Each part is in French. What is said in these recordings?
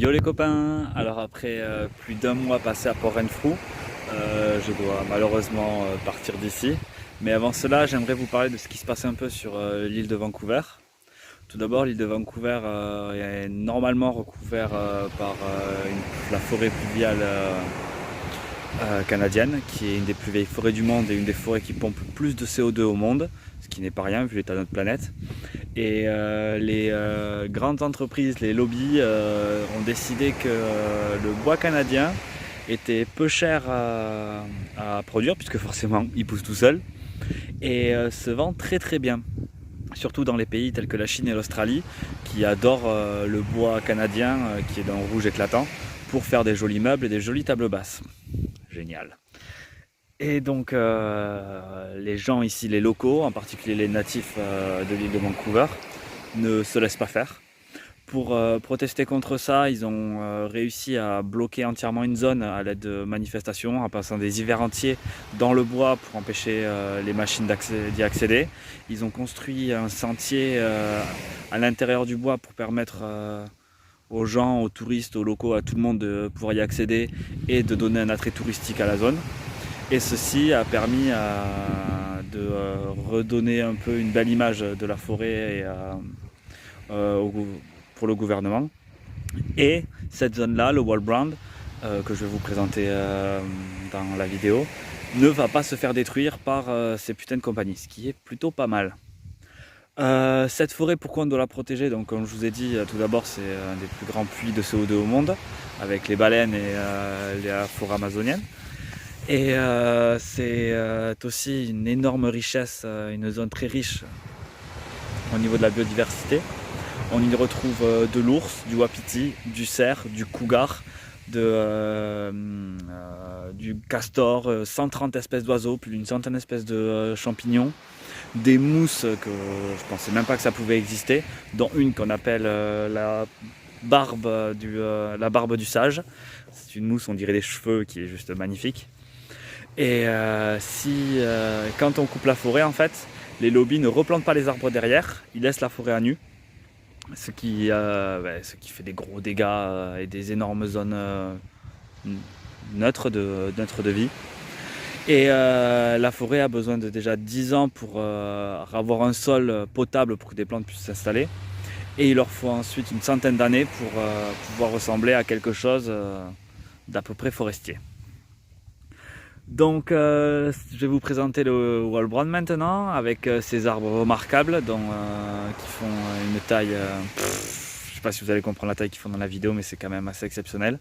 Yo les copains, alors après plus d'un mois passé à Port-Renfrew, je dois malheureusement partir d'ici. Mais avant cela, j'aimerais vous parler de ce qui se passe un peu sur l'île de Vancouver. Tout d'abord, l'île de Vancouver est normalement recouverte par la forêt pluviale canadienne, qui est une des plus vieilles forêts du monde et une des forêts qui pompe plus de CO2 au monde, ce qui n'est pas rien vu l'état de notre planète. Et les grandes entreprises, les lobbies ont décidé que le bois canadien était peu cher à produire, puisque forcément il pousse tout seul, et se vend très très bien. Surtout dans les pays tels que la Chine et l'Australie, qui adorent le bois canadien qui est d'un rouge éclatant, pour faire des jolis meubles et des jolies tables basses. Génial. Et donc les gens ici, les locaux, en particulier les natifs de l'île de Vancouver, ne se laissent pas faire. Pour protester contre ça, ils ont réussi à bloquer entièrement une zone à l'aide de manifestations, en passant des hivers entiers dans le bois pour empêcher les machines d'y accéder. Ils ont construit un sentier à l'intérieur du bois pour permettre aux gens, aux touristes, aux locaux, à tout le monde de pouvoir y accéder et de donner un attrait touristique à la zone. Et ceci a permis de redonner un peu une belle image de la forêt pour le gouvernement. Et cette zone-là, le Wall Brand, que je vais vous présenter dans la vidéo, ne va pas se faire détruire par ces putains de compagnies, ce qui est plutôt pas mal. Cette forêt, pourquoi on doit la protéger? Donc, comme je vous ai dit, tout d'abord, c'est un des plus grands puits de CO2 au monde, avec les baleines et la forêt amazonienne. Et c'est aussi une énorme richesse, une zone très riche au niveau de la biodiversité. On y retrouve de l'ours, du wapiti, du cerf, du cougar, du castor, 130 espèces d'oiseaux, plus d'une centaine d'espèces de champignons, des mousses que je pensais même pas que ça pouvait exister, dont une qu'on appelle la barbe du sage. C'est une mousse, on dirait des cheveux, qui est juste magnifique. Et quand on coupe la forêt, en fait, les lobbies ne replantent pas les arbres derrière, ils laissent la forêt à nu, ce qui fait des gros dégâts et des énormes zones neutres de vie. Et la forêt a besoin de déjà 10 ans pour avoir un sol potable pour que des plantes puissent s'installer. Et il leur faut ensuite une centaine d'années pour pouvoir ressembler à quelque chose d'à peu près forestier. Donc je vais vous présenter le Wall Brand maintenant, avec ces arbres remarquables qui font une taille, je ne sais pas si vous allez comprendre la taille qu'ils font dans la vidéo, mais c'est quand même assez exceptionnel.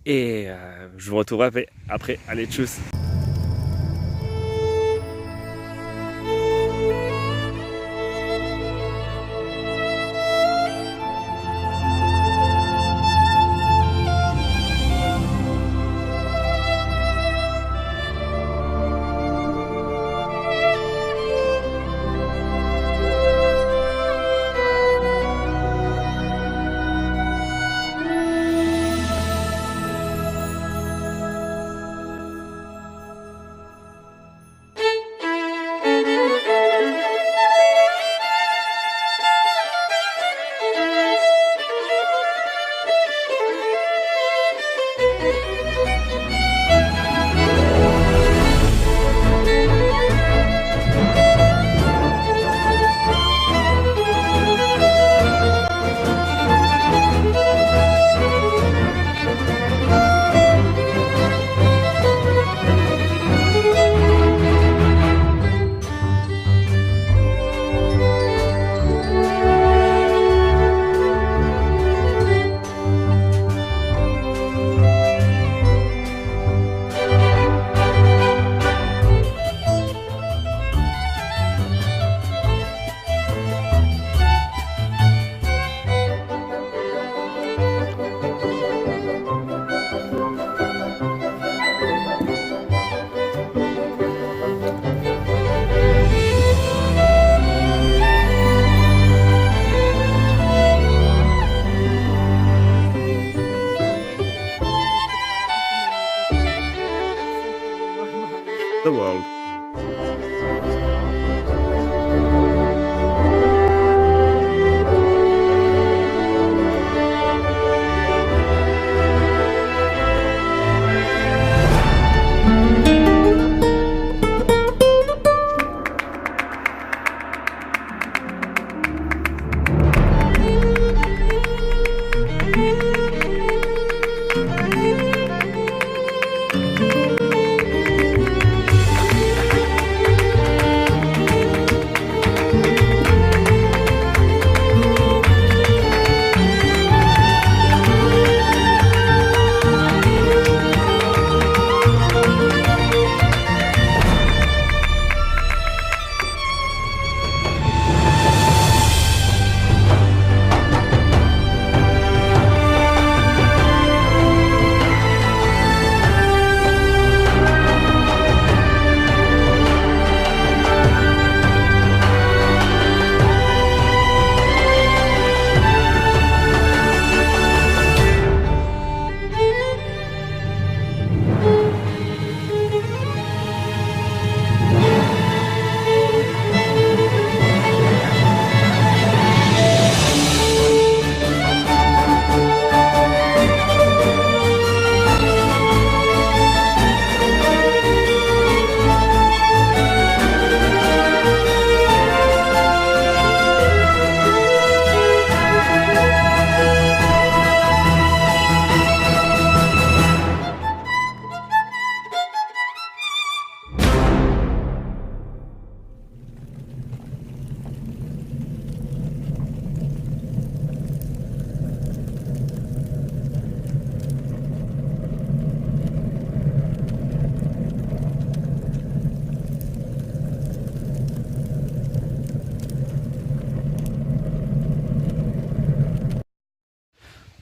Et je vous retrouve après. Allez, tchuss!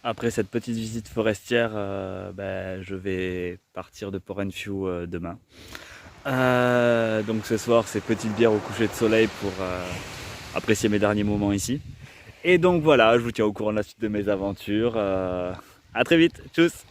après cette petite visite forestière, je vais partir de Porrentfiew demain. Donc ce soir, c'est petite bière au coucher de soleil pour apprécier mes derniers moments ici. Et donc voilà, je vous tiens au courant de la suite de mes aventures. À très vite, tchuss!